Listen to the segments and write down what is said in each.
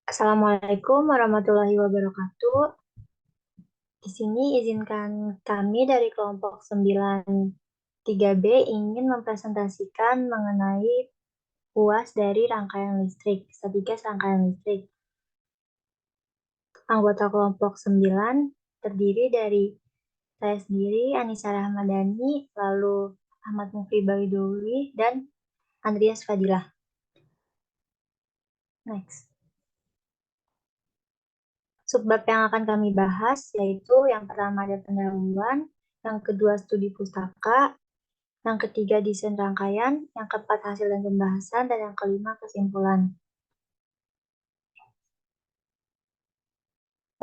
Assalamualaikum warahmatullahi wabarakatuh. Di sini izinkan kami dari kelompok 93B ingin mempresentasikan mengenai UAS dari rangkaian listrik, Satgas rangkaian listrik. Anggota kelompok 9 terdiri dari saya sendiri, Anissa Rahmadani, lalu Ahmad Mufri Baidowi, dan Andreas Fadilah. Next. Subbab yang akan kami bahas yaitu yang pertama ada pendahuluan, yang kedua studi pustaka, yang ketiga desain rangkaian, yang keempat hasil dan pembahasan, dan yang kelima kesimpulan.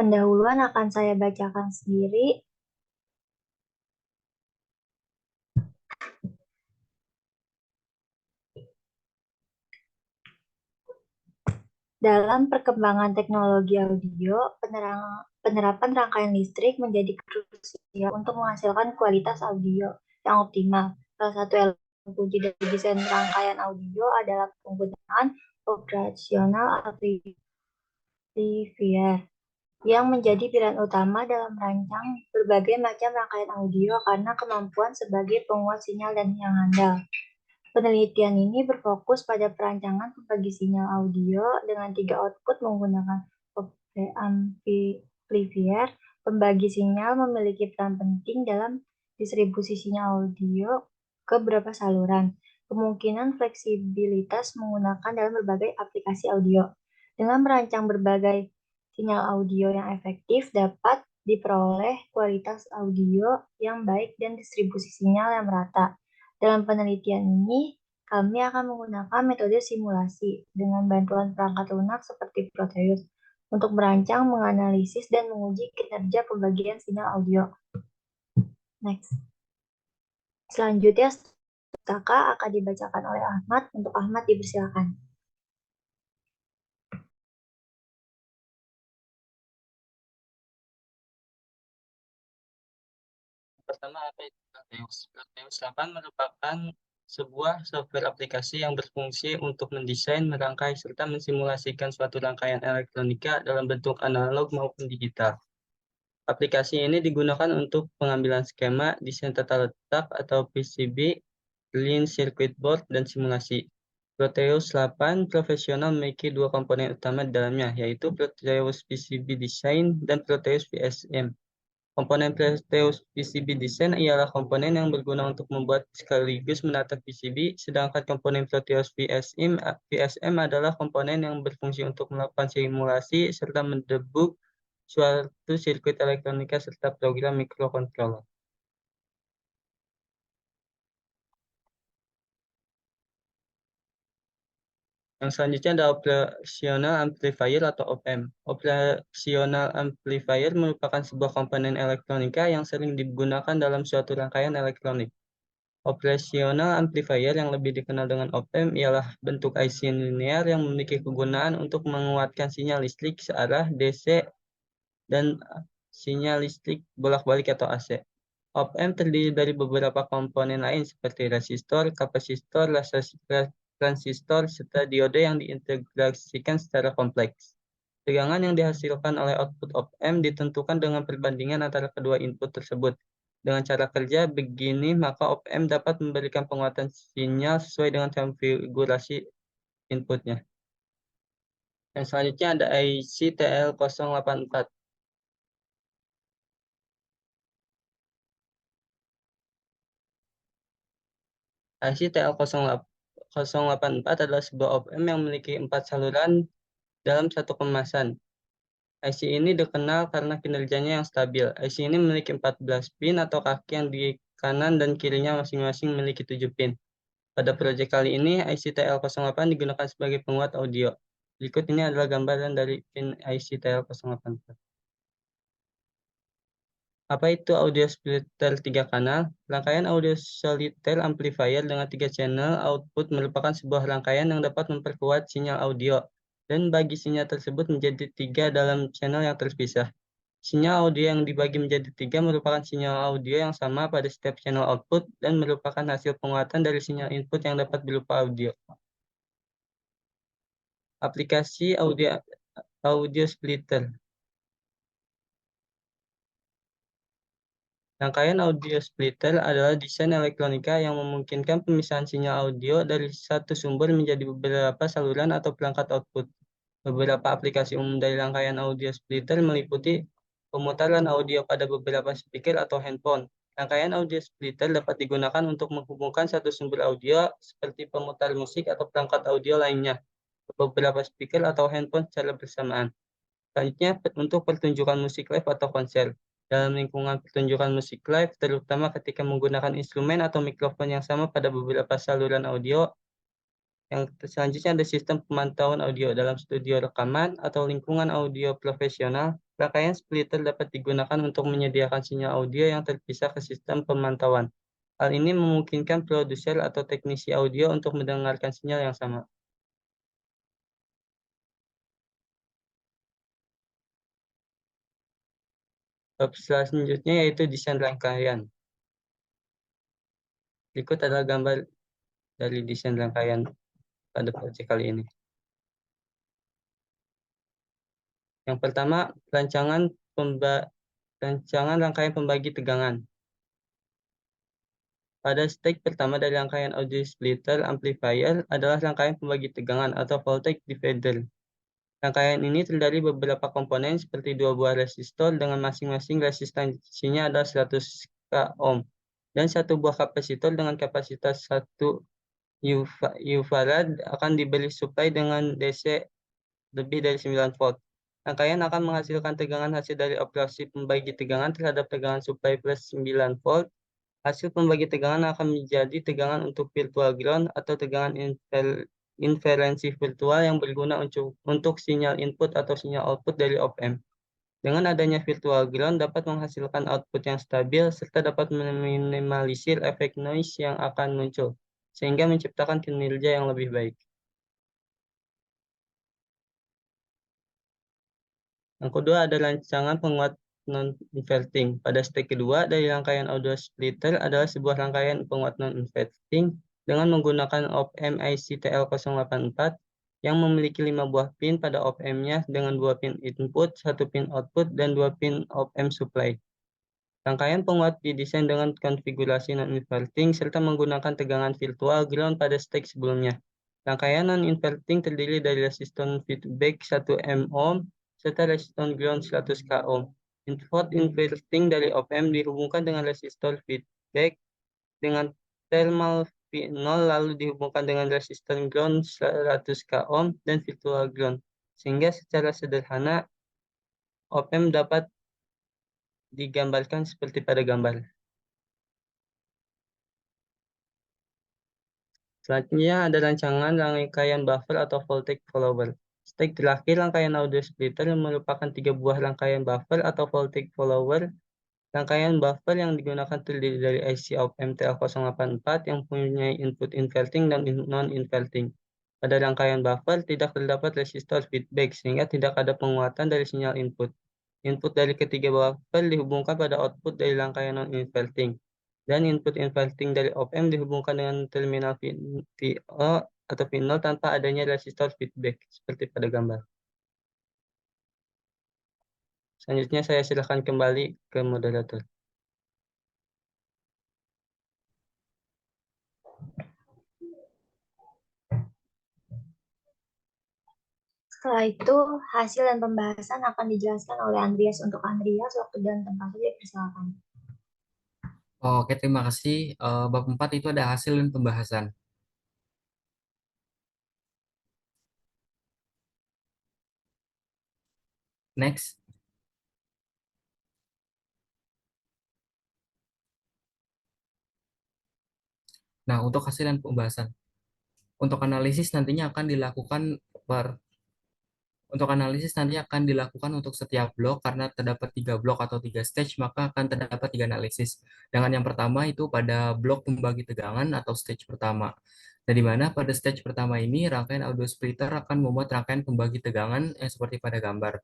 Pendahuluan akan saya bacakan sendiri. Dalam perkembangan teknologi audio, penerapan rangkaian listrik menjadi krusial untuk menghasilkan kualitas audio yang optimal. Salah satu elemen kunci dari desain rangkaian audio adalah penggunaan operasional amplifier yang menjadi pilihan utama dalam merancang berbagai macam rangkaian audio karena kemampuan sebagai penguat sinyal dan yang handal. Penelitian ini berfokus pada perancangan pembagi sinyal audio dengan 3 output menggunakan amplifier. Pembagi sinyal memiliki peran penting dalam distribusi sinyal audio ke beberapa saluran. Kemungkinan fleksibilitas menggunakan dalam berbagai aplikasi audio. Dengan merancang berbagai sinyal audio yang efektif dapat diperoleh kualitas audio yang baik dan distribusi sinyal yang merata. Dalam penelitian ini, kami akan menggunakan metode simulasi dengan bantuan perangkat lunak seperti Proteus untuk merancang, menganalisis, dan menguji kinerja pembagian sinyal audio. Next. Selanjutnya, pustaka akan dibacakan oleh Ahmad. Untuk Ahmad, dipersilakan. Pertama, apa itu Proteus? Proteus 8 merupakan sebuah software aplikasi yang berfungsi untuk mendesain, merangkai, serta mensimulasikan suatu rangkaian elektronika dalam bentuk analog maupun digital. Aplikasi ini digunakan untuk pengambilan skema, desain tata letak atau PCB, clean circuit board, dan simulasi. Proteus 8 profesional memiliki 2 komponen utama di dalamnya, yaitu Proteus PCB Design dan Proteus VSM. Komponen Proteus PCB Design ialah komponen yang berguna untuk membuat sekaligus menata PCB, sedangkan komponen Proteus VSM adalah komponen yang berfungsi untuk melakukan simulasi serta mendebug suatu sirkuit elektronika serta program mikrokontroler. Yang selanjutnya ada operational amplifier atau OPM. Operational amplifier merupakan sebuah komponen elektronika yang sering digunakan dalam suatu rangkaian elektronik. Operational amplifier yang lebih dikenal dengan OPM ialah bentuk IC linear yang memiliki kegunaan untuk menguatkan sinyal listrik searah DC dan sinyal listrik bolak-balik atau AC. Op-amp terdiri dari beberapa komponen lain seperti resistor, kapasitor, transistor, serta diode yang diintegrasikan secara kompleks. Tegangan yang dihasilkan oleh output op-amp ditentukan dengan perbandingan antara kedua input tersebut. Dengan cara kerja begini, maka op-amp dapat memberikan penguatan sinyal sesuai dengan konfigurasi inputnya. Yang selanjutnya ada IC TL084. IC TL084 adalah sebuah op-amp yang memiliki 4 saluran dalam satu kemasan. IC ini dikenal karena kinerjanya yang stabil. IC ini memiliki 14 pin atau kaki yang di kanan dan kirinya masing-masing memiliki 7 pin. Pada proyek kali ini, IC TL08 digunakan sebagai penguat audio. Berikut ini adalah gambaran dari pin IC TL084. Apa itu audio splitter 3 kanal? Rangkaian audio solitaire amplifier dengan 3 channel output merupakan sebuah rangkaian yang dapat memperkuat sinyal audio dan bagi sinyal tersebut menjadi 3 dalam channel yang terpisah. Sinyal audio yang dibagi menjadi 3 merupakan sinyal audio yang sama pada setiap channel output dan merupakan hasil penguatan dari sinyal input yang dapat berupa audio. Aplikasi audio audio splitter. Rangkaian audio splitter adalah desain elektronika yang memungkinkan pemisahan sinyal audio dari satu sumber menjadi beberapa saluran atau perangkat output. Beberapa aplikasi umum dari rangkaian audio splitter meliputi pemutaran audio pada beberapa speaker atau handphone. Rangkaian audio splitter dapat digunakan untuk menghubungkan satu sumber audio seperti pemutar musik atau perangkat audio lainnya ke beberapa speaker atau handphone secara bersamaan. Selanjutnya, untuk pertunjukan musik live atau konser. Dalam lingkungan pertunjukan musik live, terutama ketika menggunakan instrumen atau mikrofon yang sama pada beberapa saluran audio, yang selanjutnya ada sistem pemantauan audio dalam studio rekaman atau lingkungan audio profesional. Rangkaian splitter dapat digunakan untuk menyediakan sinyal audio yang terpisah ke sistem pemantauan. Hal ini memungkinkan produser atau teknisi audio untuk mendengarkan sinyal yang sama. Selanjutnya yaitu desain rangkaian. Berikut adalah gambar dari desain rangkaian pada proyek kali ini. Yang pertama, rancangan rangkaian pembagi tegangan. Pada stage pertama dari rangkaian audio splitter amplifier adalah rangkaian pembagi tegangan atau voltage divider. Rangkaian ini terdiri beberapa komponen seperti dua buah resistor dengan masing-masing resistansinya adalah 100 ohm dan satu buah kapasitor dengan kapasitas 1 U-farad akan diberi supply dengan DC lebih dari 9 volt. Rangkaian akan menghasilkan tegangan hasil dari operasi pembagi tegangan terhadap tegangan supply plus 9 volt. Hasil pembagi tegangan akan menjadi tegangan untuk virtual ground atau tegangan inferensi virtual yang berguna untuk sinyal input atau sinyal output dari op-amp. Dengan adanya virtual ground dapat menghasilkan output yang stabil serta dapat meminimalisir efek noise yang akan muncul, sehingga menciptakan kinerja yang lebih baik. Yang kedua ada rancangan penguat non-inverting. Pada step kedua dari rangkaian audio splitter adalah sebuah rangkaian penguat non-inverting dengan menggunakan op-amp IC TL084 yang memiliki 5 buah pin pada op-amp-nya dengan 2 pin input, 1 pin output, dan 2 pin op-amp supply. Rangkaian penguat didesain dengan konfigurasi non-inverting serta menggunakan tegangan virtual ground pada stage sebelumnya. Rangkaian non-inverting terdiri dari resistor feedback 1 ohm serta resistor ground 100 ohm. Input inverting dari op-amp dihubungkan dengan resistor feedback dengan thermal V0 lalu dihubungkan dengan resistor ground 100 ohm dan virtual ground. Sehingga secara sederhana op-amp dapat digambarkan seperti pada gambar. Selanjutnya ada rancangan rangkaian buffer atau voltage follower. Step terakhir rangkaian audio splitter merupakan 3 buah rangkaian buffer atau voltage follower. Rangkaian buffer yang digunakan terdiri dari IC op-amp TL084 yang mempunyai input inverting dan non-inverting. Pada rangkaian buffer tidak terdapat resistor feedback sehingga tidak ada penguatan dari sinyal input. Input dari ketiga buffer dihubungkan pada output dari rangkaian non-inverting. Dan input inverting dari op-amp dihubungkan dengan terminal VO atau V0 tanpa adanya resistor feedback, seperti pada gambar. Selanjutnya saya silakan kembali ke moderator. Setelah itu, hasil dan pembahasan akan dijelaskan oleh Andreas. Untuk Andreas, waktu dan tempatnya dipersilakan. Oke, terima kasih. Bab 4 itu ada hasil dan pembahasan. Next. Nah, untuk hasil dan pembahasan. Untuk analisis nantinya akan dilakukan untuk analisis nanti akan dilakukan untuk setiap blok karena terdapat 3 blok atau 3 stage, maka akan terdapat 3 analisis. Dengan yang pertama itu pada blok pembagi tegangan atau stage pertama. Nah, di mana pada stage pertama ini rangkaian audio splitter akan membuat rangkaian pembagi tegangan yang seperti pada gambar.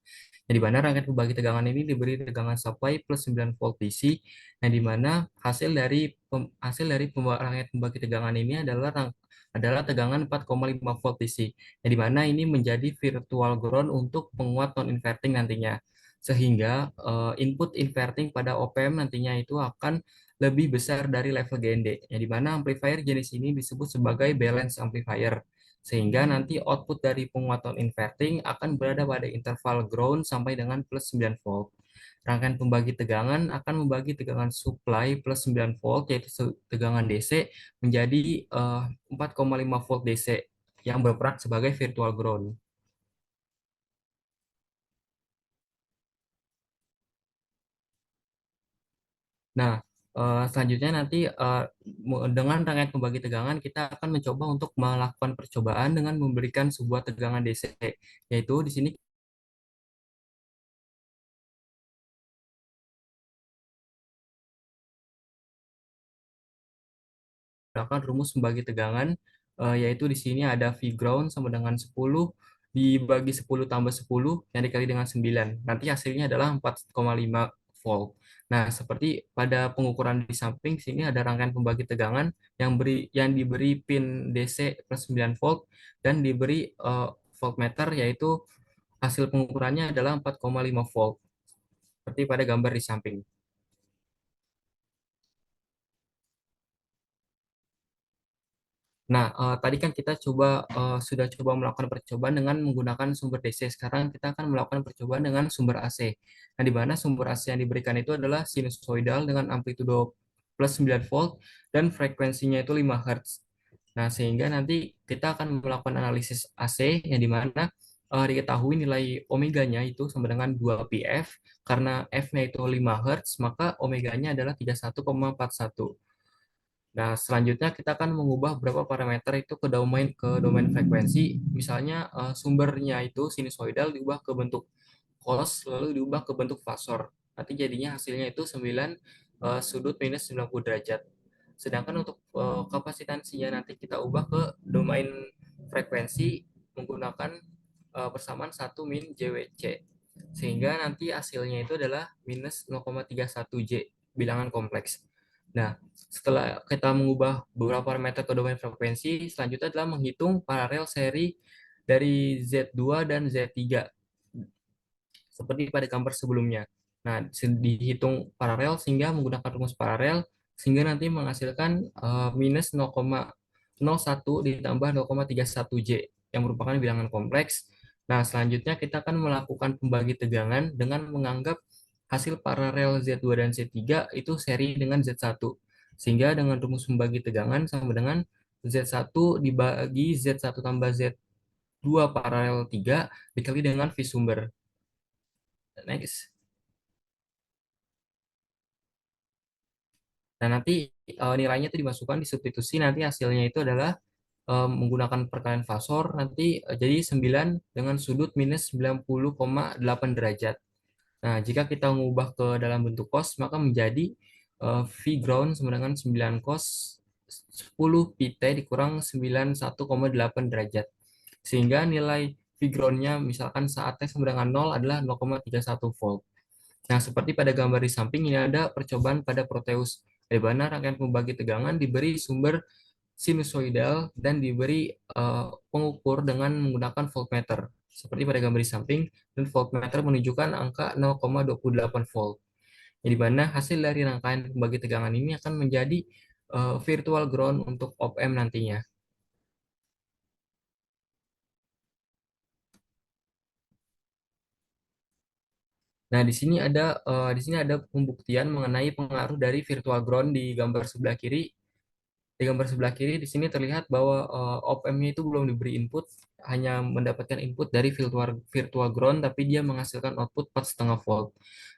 Nah, di mana rangkaian pembagi tegangan ini diberi tegangan supply plus 9 volt DC. Nah, di mana hasil dari rangkaian pembagi tegangan ini adalah adalah tegangan 4,5 volt DC, yang dimana ini menjadi virtual ground untuk penguat non-inverting nantinya. Sehingga input inverting pada op-amp nantinya itu akan lebih besar dari level GND, yang dimana amplifier jenis ini disebut sebagai balance amplifier. Sehingga nanti output dari penguatan inverting akan berada pada interval ground sampai dengan plus 9 volt. Rangkaian pembagi tegangan akan membagi tegangan supply plus 9 volt, yaitu tegangan DC, menjadi 4,5 volt DC yang berperan sebagai virtual ground. Nah, selanjutnya nanti dengan rangkaian pembagi tegangan kita akan mencoba untuk melakukan percobaan dengan memberikan sebuah tegangan DC, yaitu di sini menggunakan rumus membagi tegangan, yaitu di sini ada V ground sama dengan 10 dibagi 10 tambah 10 yang dikali dengan 9. Nanti hasilnya adalah 4,5 volt. Nah, seperti pada pengukuran di samping, sini ada rangkaian pembagi tegangan yang diberi pin DC plus 9 volt dan diberi voltmeter, yaitu hasil pengukurannya adalah 4,5 volt, seperti pada gambar di samping. Nah, tadi kan kita sudah coba melakukan percobaan dengan menggunakan sumber DC. Sekarang kita akan melakukan percobaan dengan sumber AC. Nah, di mana sumber AC yang diberikan itu adalah sinusoidal dengan amplitudo plus 9 volt dan frekuensinya itu 5 Hz. Nah, sehingga nanti kita akan melakukan analisis AC yang di mana diketahui nilai omeganya itu sama dengan 2πf. Karena F-nya itu 5 Hz, maka omeganya adalah 31,41. Nah, selanjutnya kita akan mengubah beberapa parameter itu ke domain frekuensi. Misalnya sumbernya itu sinusoidal diubah ke bentuk cos, lalu diubah ke bentuk fasor. Nanti jadinya hasilnya itu 9 sudut minus 90 derajat. Sedangkan untuk kapasitansinya nanti kita ubah ke domain frekuensi menggunakan persamaan 1 min JWC. Sehingga nanti hasilnya itu adalah minus 0,31 J, bilangan kompleks. Nah, setelah kita mengubah beberapa parameter ke domain frekuensi, selanjutnya adalah menghitung paralel seri dari Z2 dan Z3 seperti pada gambar sebelumnya. Nah, dihitung paralel sehingga menggunakan rumus paralel sehingga nanti menghasilkan minus 0,01 ditambah 0,31 J yang merupakan bilangan kompleks. Nah, selanjutnya kita akan melakukan pembagi tegangan dengan menganggap hasil paralel Z2 dan Z3 itu seri dengan Z1. Sehingga dengan rumus pembagi tegangan sama dengan Z1 dibagi Z1 tambah Z2 paralel 3 dikali dengan V sumber. Next. Nah, nanti nilainya itu dimasukkan di substitusi, nanti hasilnya itu adalah menggunakan perkalian fasor, nanti jadi 9 dengan sudut minus 90,8 derajat. Nah, jika kita mengubah ke dalam bentuk cos, maka menjadi V ground sama dengan 9 cos 10 pt dikurang 91,8 derajat. Sehingga nilai V ground-nya misalkan saat T sama dengan 0 adalah 0,31 volt. Nah, seperti pada gambar di samping, ini ada percobaan pada Proteus, di mana rangkaian pembagi tegangan diberi sumber sinusoidal dan diberi pengukur dengan menggunakan voltmeter, seperti pada gambar di samping, dan voltmeter menunjukkan angka 0,28 volt. Di mana hasil dari rangkaian pembagi tegangan ini akan menjadi virtual ground untuk op-amp nantinya. Nah, di sini ada pembuktian mengenai pengaruh dari virtual ground di gambar sebelah kiri. Di gambar sebelah kiri di sini terlihat bahwa op-amp-nya itu belum diberi input, hanya mendapatkan input dari virtual ground, tapi dia menghasilkan output 4,5 volt.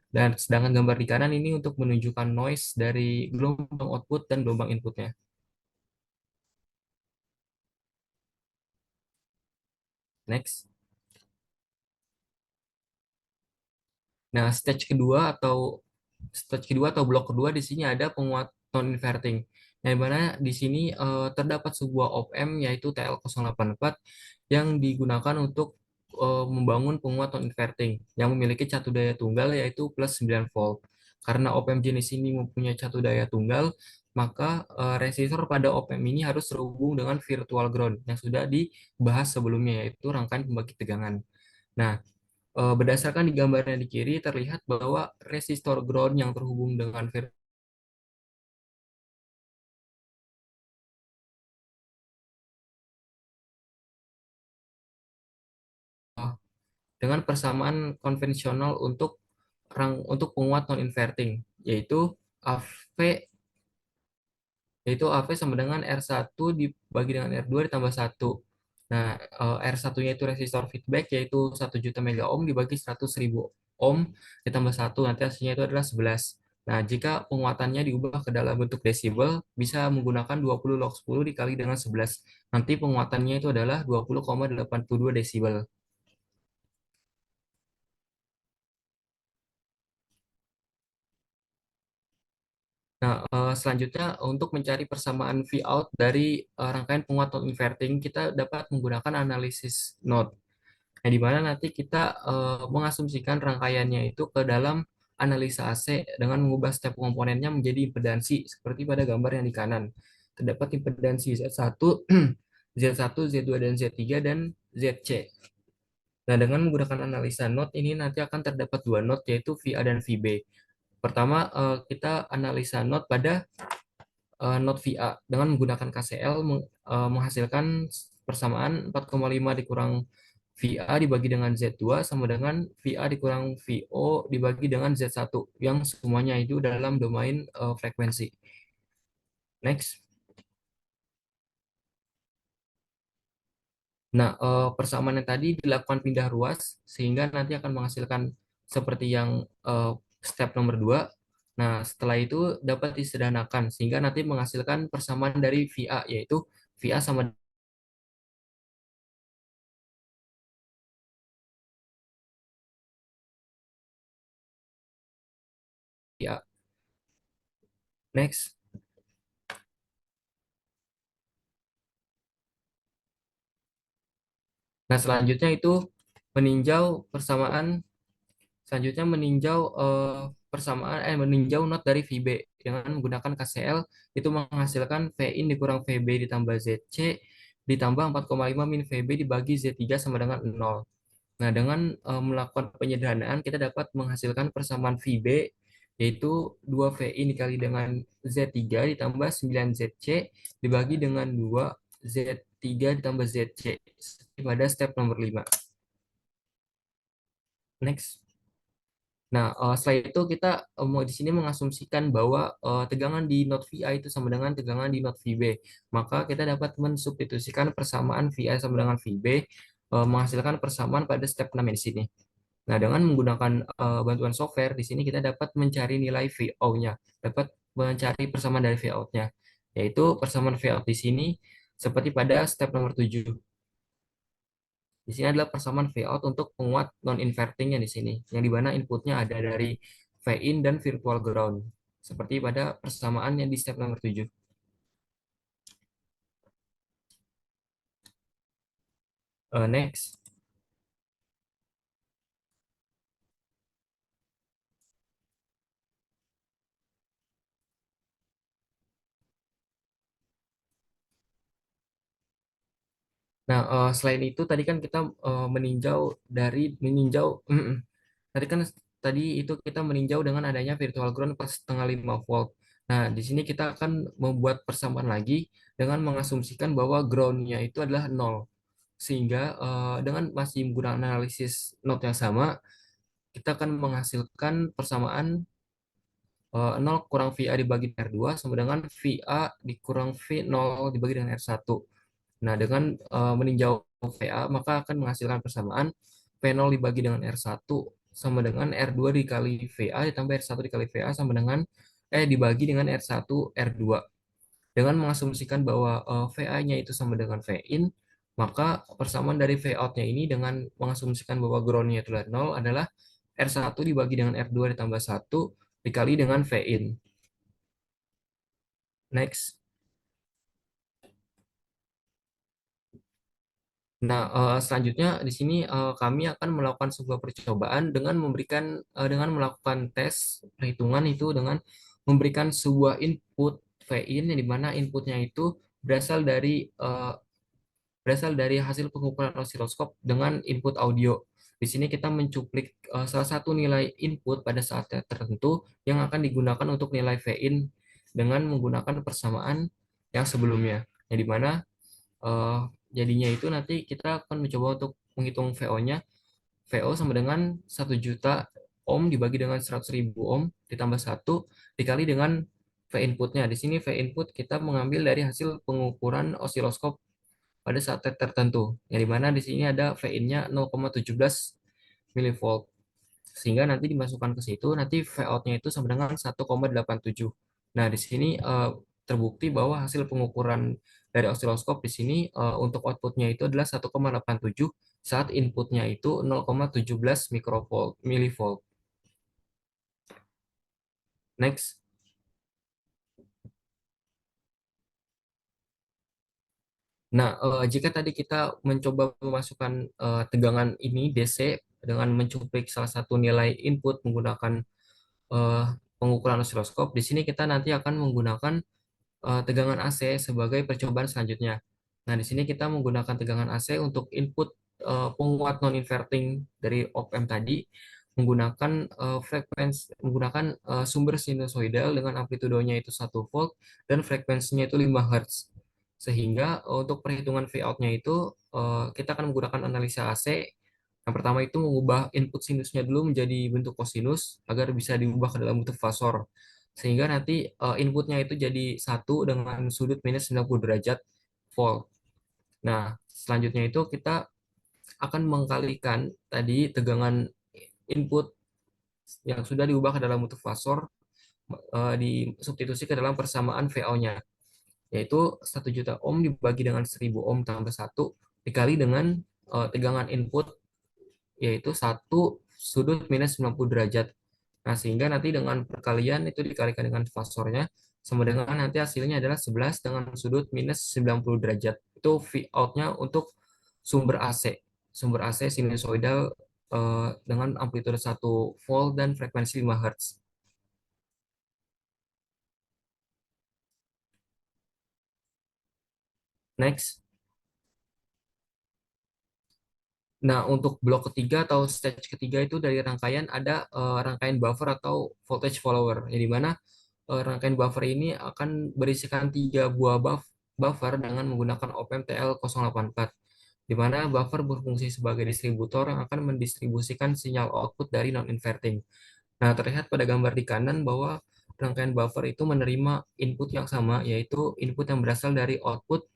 Dan sedangkan gambar di kanan ini untuk menunjukkan noise dari gelombang output dan gelombang inputnya. Next. Nah, stage kedua atau blok kedua di sini ada penguat non inverting. Yang mana di sini terdapat sebuah op-amp yaitu TL084 yang digunakan untuk membangun penguat non inverting yang memiliki catu daya tunggal yaitu plus 9 volt. Karena op-amp jenis ini mempunyai catu daya tunggal, maka resistor pada op-amp ini harus terhubung dengan virtual ground yang sudah dibahas sebelumnya, yaitu rangkaian pembagi tegangan. Nah, berdasarkan di gambar yang di kiri terlihat bahwa resistor ground yang terhubung dengan dengan persamaan konvensional untuk penguat non inverting, yaitu AV sama dengan R1 dibagi dengan R2 ditambah 1. Nah, R1-nya itu resistor feedback, yaitu 1 juta mega ohm dibagi 100.000 ohm ditambah 1, nanti hasilnya itu adalah 11. Nah, jika penguatannya diubah ke dalam bentuk desibel, bisa menggunakan 20 log 10 dikali dengan 11. Nanti penguatannya itu adalah 20,82 desibel. Nah, selanjutnya untuk mencari persamaan Vout dari rangkaian penguat non-inverting, kita dapat menggunakan analisis node. Nah, di mana nanti kita mengasumsikan rangkaiannya itu ke dalam analisa AC dengan mengubah step komponennya menjadi impedansi seperti pada gambar yang di kanan. Terdapat impedansi Z1, Z1, Z2, dan Z3, dan ZC. Nah, dengan menggunakan analisa node ini nanti akan terdapat dua node yaitu VA dan VB. Pertama, kita analisa node pada node VA dengan menggunakan KCL menghasilkan persamaan 4,5 dikurang VA dibagi dengan Z2 sama dengan VA dikurang VO dibagi dengan Z1 yang semuanya itu dalam domain frekuensi. Next. Nah, persamaan yang tadi dilakukan pindah ruas sehingga nanti akan menghasilkan seperti yang step nomor 2. Nah, setelah itu dapat disederhanakan sehingga nanti menghasilkan persamaan dari VA, yaitu VA sama VA. Next. Nah, selanjutnya itu meninjau persamaan selanjutnya meninjau not dari VB dengan menggunakan KCL itu menghasilkan Vin dikurang VB ditambah ZC ditambah 4,5 min VB dibagi Z3 sama dengan 0. Nah, dengan melakukan penyederhanaan kita dapat menghasilkan persamaan VB yaitu 2 VI dikali dengan Z3 ditambah 9 ZC dibagi dengan 2 Z3 ditambah ZC pada step nomor 5. Next. Nah, setelah itu kita mau di sini mengasumsikan bahwa tegangan di node VI itu sama dengan tegangan di node VB. Maka kita dapat mensubstitusikan persamaan VI sama dengan VB, menghasilkan persamaan pada step 6 di sini. Nah, dengan menggunakan bantuan software, di sini kita dapat mencari nilai VO-nya, dapat mencari persamaan dari VO-nya, yaitu persamaan VO di sini seperti pada step nomor 7. Di sini adalah persamaan Vout untuk penguat non-invertingnya di sini, yang dimana inputnya ada dari Vin dan virtual ground, seperti pada persamaan yang di step nomor 7. Next. Nah, selain itu tadi kan kita meninjau tadi kan tadi itu kita meninjau dengan adanya virtual ground pas setengah 5 volt. Nah, di sini kita akan membuat persamaan lagi dengan mengasumsikan bahwa groundnya itu adalah nol. Sehingga dengan masih menggunakan analisis node yang sama, kita akan menghasilkan persamaan 0 kurang VA dibagi R2 sama dengan VA dikurang V0 dibagi dengan R1. Nah, dengan meninjau VA, maka akan menghasilkan persamaan V0 dibagi dengan R1 sama dengan R2 dikali VA ditambah R1 dikali VA sama dengan dibagi dengan R1 R2. Dengan mengasumsikan bahwa VA-nya itu sama dengan Vin, maka persamaan dari Vout-nya ini dengan mengasumsikan bahwa ground-nya itu adalah 0 adalah R1 dibagi dengan R2 ditambah 1 dikali dengan Vin. Next. Nah, selanjutnya di sini kami akan melakukan sebuah percobaan dengan melakukan tes perhitungan itu dengan memberikan sebuah input Vin yang dimana inputnya itu berasal dari hasil pengukuran osiloskop dengan input audio. Di sini kita mencuplik salah satu nilai input pada saat tertentu yang akan digunakan untuk nilai Vin dengan menggunakan persamaan yang sebelumnya. Yang dimana eh, jadinya itu nanti kita akan mencoba untuk menghitung VO-nya. VO sama dengan 1 juta ohm dibagi dengan 100.000 ohm ditambah 1 dikali dengan V inputnya. Di sini V input kita mengambil dari hasil pengukuran osiloskop pada saat tertentu. Yang dimana di sini ada VIN-nya 0,17 milivolt. Sehingga nanti dimasukkan ke situ, nanti V out-nya itu sama dengan 1,87. Nah, di sini terbukti bahwa hasil pengukuran dari osiloskop di sini untuk outputnya itu adalah 1,87 saat inputnya itu 0,17 mikrovolt milivolt. Next. Nah, jika tadi kita mencoba memasukkan tegangan ini DC dengan mencuplik salah satu nilai input menggunakan eh, pengukuran osiloskop, di sini kita nanti akan menggunakan tegangan AC sebagai percobaan selanjutnya. Nah, di sini kita menggunakan tegangan AC untuk input penguat non-inverting dari op-amp tadi menggunakan sumber sinusoidal dengan amplitudenya itu 1 volt dan frekuensinya itu 5 Hz. Sehingga untuk perhitungan V out-nya itu kita akan menggunakan analisa AC. Yang pertama itu mengubah input sinusnya dulu menjadi bentuk kosinus agar bisa diubah ke dalam bentuk fasor sehingga nanti inputnya itu jadi 1 dengan sudut minus 90 derajat volt. Nah, selanjutnya itu kita akan mengkalikan tadi tegangan input yang sudah diubah ke dalam bentuk fasor disubstitusi ke dalam persamaan VO-nya, yaitu 1 juta ohm dibagi dengan 1000 ohm tambah 1 dikali dengan tegangan input yaitu 1 minus 90 derajat. Nah, sehingga nanti dengan perkalian itu dikalikan dengan fasornya, sama dengan nanti hasilnya adalah 11 dengan sudut minus 90 derajat. Itu V out-nya untuk sumber AC. Sumber AC sinusoidal dengan amplitude 1 volt dan frekuensi 5 Hz. Next. Nah, untuk blok ketiga atau stage ketiga itu dari rangkaian ada rangkaian buffer atau voltage follower, yang dimana rangkaian buffer ini akan berisikan 3 buah buffer dengan menggunakan op-amp TL084, di mana buffer berfungsi sebagai distributor yang akan mendistribusikan sinyal output dari non-inverting. Nah, terlihat pada gambar di kanan bahwa rangkaian buffer itu menerima input yang sama, yaitu input yang berasal dari output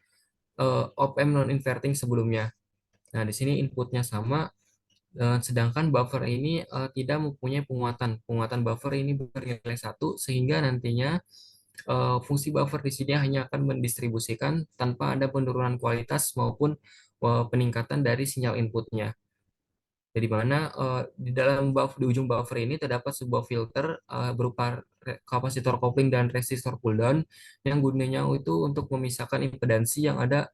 op-amp non-inverting sebelumnya. Nah, di sini inputnya sama, sedangkan buffer ini tidak mempunyai penguatan. Penguatan buffer ini bernilai 1, sehingga nantinya fungsi buffer di sini hanya akan mendistribusikan tanpa ada penurunan kualitas maupun peningkatan dari sinyal inputnya. Jadi mana di dalam di ujung buffer ini terdapat sebuah filter berupa kapasitor kopling dan resistor pull down yang gunanya itu untuk memisahkan impedansi yang ada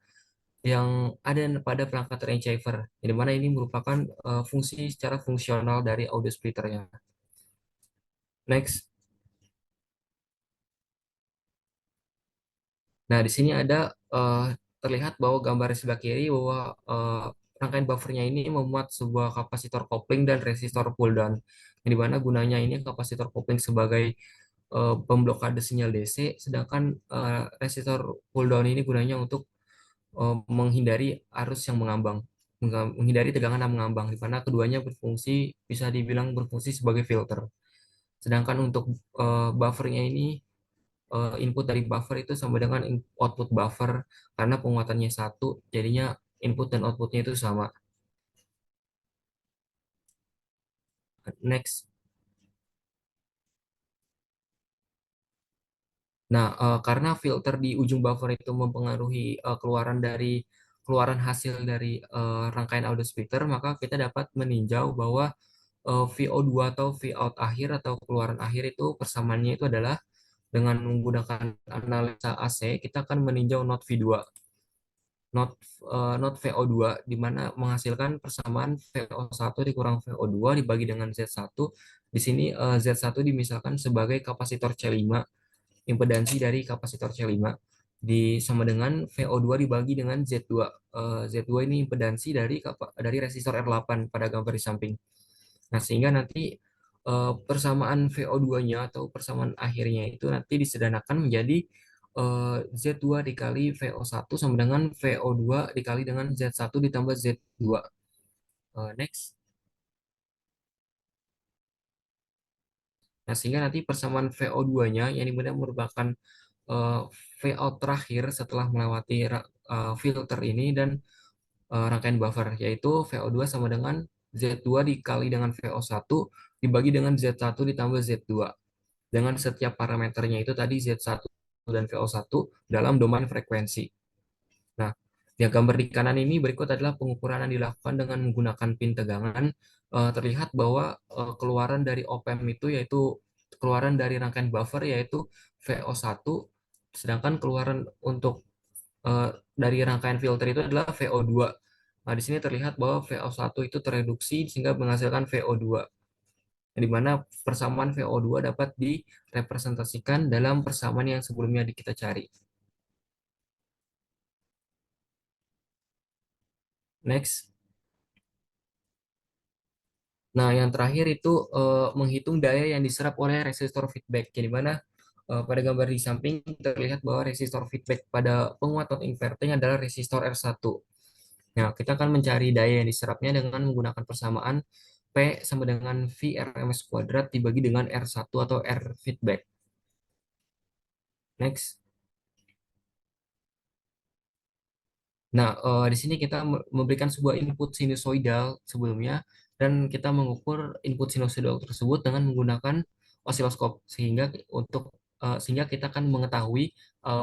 pada perangkat receiver. Di mana ini merupakan fungsi secara fungsional dari audio splitternya. Next. Nah, di sini ada terlihat bahwa gambar di sebelah kiri bahwa rangkaian buffernya ini memuat sebuah kapasitor kopling dan resistor pull down. Yang dimana gunanya ini kapasitor kopling sebagai pemblokade sinyal DC, sedangkan resistor pull down ini gunanya untuk menghindari arus yang mengambang, menghindari tegangan yang mengambang, di mana keduanya berfungsi bisa dibilang berfungsi sebagai filter. Sedangkan untuk buffernya ini input dari buffer itu sama dengan output buffer karena penguatannya 1, jadinya input dan outputnya itu sama. Next. Nah, karena filter di ujung buffer itu mempengaruhi keluaran hasil dari rangkaian audio splitter, maka kita dapat meninjau bahwa VO2 atau V out akhir atau keluaran akhir itu persamaannya itu adalah dengan menggunakan analisa AC, kita akan meninjau not V2. Not VO2 di mana menghasilkan persamaan VO1 dikurang VO2 dibagi dengan Z1. Di sini Z1 dimisalkan sebagai kapasitor C5 impedansi dari kapasitor C5 sama dengan VO2 dibagi dengan Z2. Z2 ini impedansi dari resistor R8 pada gambar di samping. Nah, sehingga nanti persamaan VO2-nya atau persamaan akhirnya itu nanti disederhanakan menjadi Z2 dikali VO1 sama dengan VO2 dikali dengan Z1 ditambah Z2. Next. Nah, sehingga nanti persamaan VO2-nya yang dimana merupakan eh, Vout terakhir setelah melewati filter ini dan rangkaian buffer, yaitu VO2 sama dengan Z2 dikali dengan VO1 dibagi dengan Z1 ditambah Z2. Dengan setiap parameternya itu tadi Z1 dan VO1 dalam domain frekuensi. Nah, yang gambar di kanan ini berikut adalah pengukuran yang dilakukan dengan menggunakan pin tegangan. Terlihat bahwa keluaran dari op-amp itu yaitu keluaran dari rangkaian buffer yaitu VO1, sedangkan keluaran untuk dari rangkaian filter itu adalah VO2. Nah, di sini terlihat bahwa VO1 itu tereduksi sehingga menghasilkan VO2, di mana persamaan VO2 dapat direpresentasikan dalam persamaan yang sebelumnya kita cari. Next. Nah, yang terakhir itu menghitung daya yang diserap oleh resistor feedback, di mana pada gambar di samping terlihat bahwa resistor feedback pada penguat non inverting adalah resistor R1. Nah, kita akan mencari daya yang diserapnya dengan menggunakan persamaan P sama dengan V RMS kuadrat dibagi dengan R1 atau R feedback. Next. Nah, di sini kita memberikan sebuah input sinusoidal sebelumnya dan kita mengukur input sinusoidal tersebut dengan menggunakan osiloskop sehingga kita akan mengetahui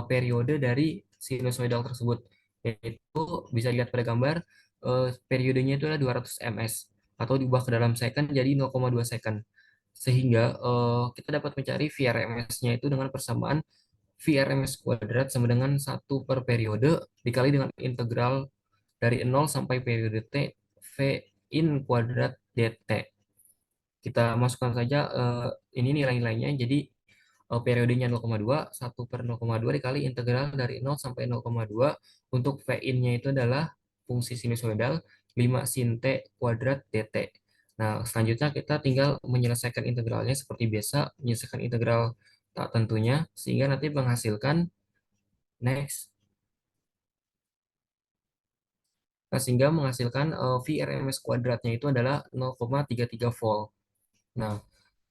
periode dari sinusoidal tersebut, yaitu bisa dilihat pada gambar periodenya itu adalah 200 ms atau diubah ke dalam second jadi 0,2 second, sehingga kita dapat mencari VRMS-nya itu dengan persamaan VRMS kuadrat sama dengan 1 per periode dikali dengan integral dari 0 sampai periode T V in kuadrat dt. Kita masukkan saja ini nilai-nilainya. Jadi periodenya 0,2, 1/0,2 dikali integral dari 0 sampai 0,2. Untuk V in-nya itu adalah fungsi sinusoidal 5 sin T kuadrat dt. Nah, selanjutnya kita tinggal menyelesaikan integralnya seperti biasa, menyelesaikan integral tak tentunya, sehingga nanti menghasilkan next. Nah, sehingga menghasilkan VRMS kuadratnya itu adalah 0,33 volt. Nah,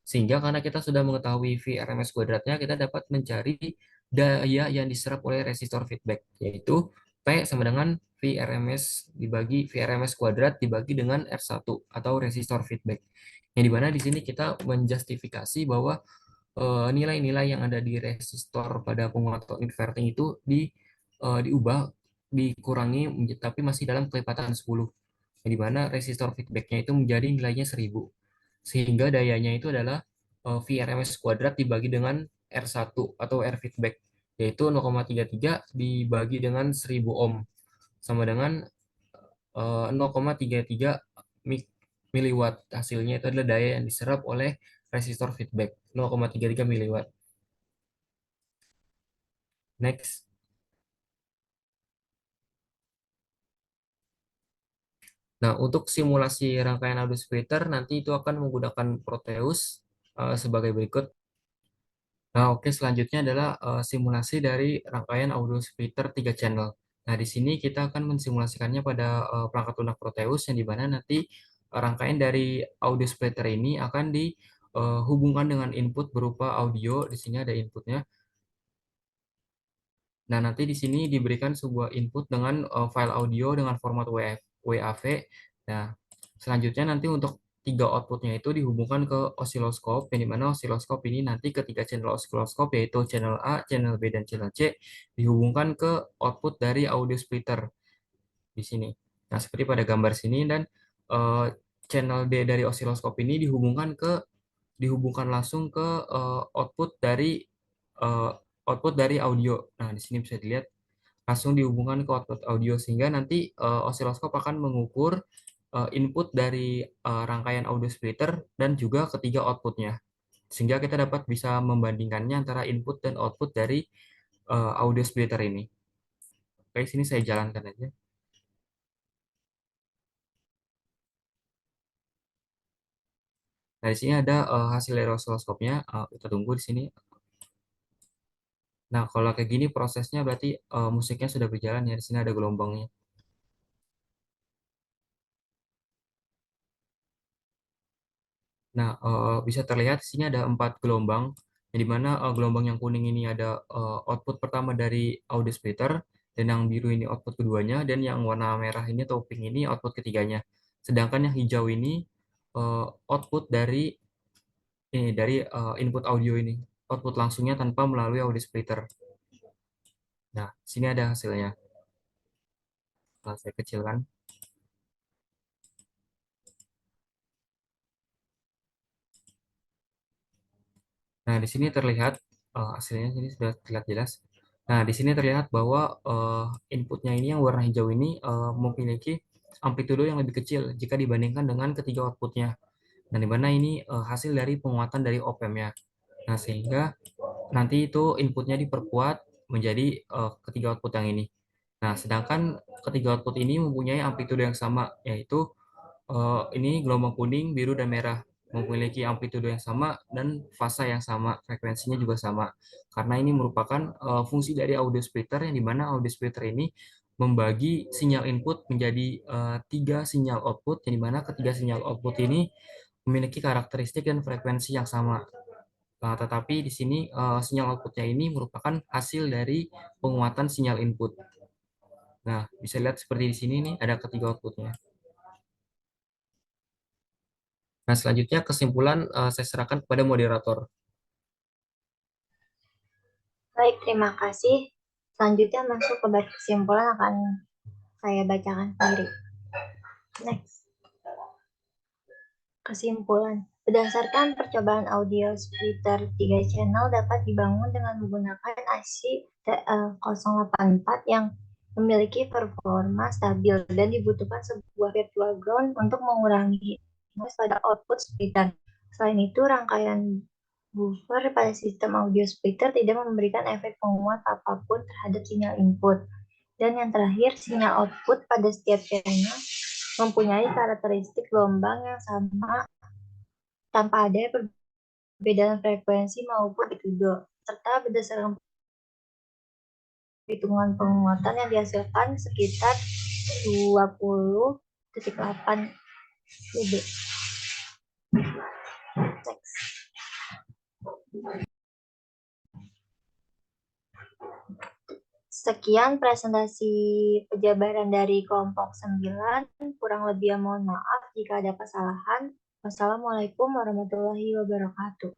sehingga karena kita sudah mengetahui VRMS kuadratnya, kita dapat mencari daya yang diserap oleh resistor feedback, yaitu P sama dengan VRMS kuadrat dibagi dengan R1 atau resistor feedback. Yang dimana di sini kita menjustifikasi bahwa nilai-nilai yang ada di resistor pada penguatan inverting itu diubah, dikurangi, tapi masih dalam kelipatan 10. Di mana resistor feedbacknya itu menjadi nilainya 1000. Sehingga dayanya itu adalah VRMS kuadrat dibagi dengan R1 atau R feedback, yaitu 0,33 dibagi dengan 1000 ohm sama dengan 0,33 miliwatt. Hasilnya itu adalah daya yang diserap oleh resistor feedback 0,33 miliwatt. Next. Nah, untuk simulasi rangkaian audio splitter nanti itu akan menggunakan Proteus sebagai berikut. Nah, oke, selanjutnya adalah simulasi dari rangkaian audio splitter 3 channel. Nah, di sini kita akan mensimulasikannya pada perangkat lunak Proteus yang dimana nanti rangkaian dari audio splitter ini akan dihubungkan dengan input berupa audio. Di sini ada inputnya. Nah, nanti di sini diberikan sebuah input dengan file audio dengan format WAV. Nah, selanjutnya nanti untuk 3 outputnya itu dihubungkan ke osiloskop, yang dimana osiloskop ini nanti ketiga channel osiloskop yaitu channel A, channel B, dan channel C dihubungkan ke output dari audio splitter di sini. Nah, seperti pada gambar sini, dan eh, channel D dari osiloskop ini dihubungkan langsung ke eh, output dari audio. Nah, di sini bisa dilihat langsung dihubungkan ke output audio, sehingga nanti osiloskop akan mengukur input dari rangkaian audio splitter dan juga ketiga outputnya. sehingga kita dapat bisa membandingkannya antara input dan output dari audio splitter ini. Oke, sini saya jalankan aja. Nah, di sini ada hasil dari osiloskopnya. Kita tunggu di sini. Nah, kalau kayak gini prosesnya berarti musiknya sudah berjalan ya. Di sini ada gelombangnya. Nah, bisa terlihat di sini ada 4 gelombang, di mana gelombang yang kuning ini ada output pertama dari audio splitter, dan yang biru ini output keduanya, dan yang warna merah ini atau pink ini output ketiganya. Sedangkan yang hijau ini output dari input audio ini, output langsungnya tanpa melalui audio splitter. Nah, sini ada hasilnya. Nah, saya kecilkan. Nah, di sini terlihat hasilnya ini sudah terlihat jelas. Nah, di sini terlihat bahwa inputnya ini yang warna hijau ini memiliki amplitudo yang lebih kecil jika dibandingkan dengan ketiga outputnya. Dan di mana ini hasil dari penguatan dari op-amp-nya. Nah, sehingga nanti itu inputnya diperkuat menjadi ketiga output yang ini. Nah, sedangkan ketiga output ini mempunyai amplitudo yang sama, yaitu ini gelombang kuning, biru, dan merah memiliki amplitudo yang sama dan fasa yang sama, frekuensinya juga sama. Karena ini merupakan fungsi dari audio splitter yang dimana audio splitter ini membagi sinyal input menjadi 3 sinyal output, yang dimana ketiga sinyal output ini memiliki karakteristik dan frekuensi yang sama. Nah, tetapi di sini sinyal outputnya ini merupakan hasil dari penguatan sinyal input. Nah, bisa lihat seperti di sini nih ada ketiga outputnya. Nah, selanjutnya kesimpulan saya serahkan kepada moderator. Baik, terima kasih. Selanjutnya masuk ke bagian kesimpulan akan saya bacakan sendiri. Next. Kesimpulan. Berdasarkan percobaan audio splitter 3 channel dapat dibangun dengan menggunakan IC TL084 yang memiliki performa stabil dan dibutuhkan sebuah virtual ground untuk mengurangi noise pada output splitter. Selain itu, rangkaian buffer pada sistem audio splitter tidak memberikan efek penguat apapun terhadap sinyal input. Dan yang terakhir, sinyal output pada setiap channel mempunyai karakteristik gelombang yang sama tanpa ada perbedaan frekuensi maupun amplitudo, serta berdasarkan hitungan penguatan yang dihasilkan sekitar 20,8 dB. Sekian presentasi penjabaran dari kelompok 9. Kurang lebih mohon maaf jika ada kesalahan. Wassalamualaikum warahmatullahi wabarakatuh.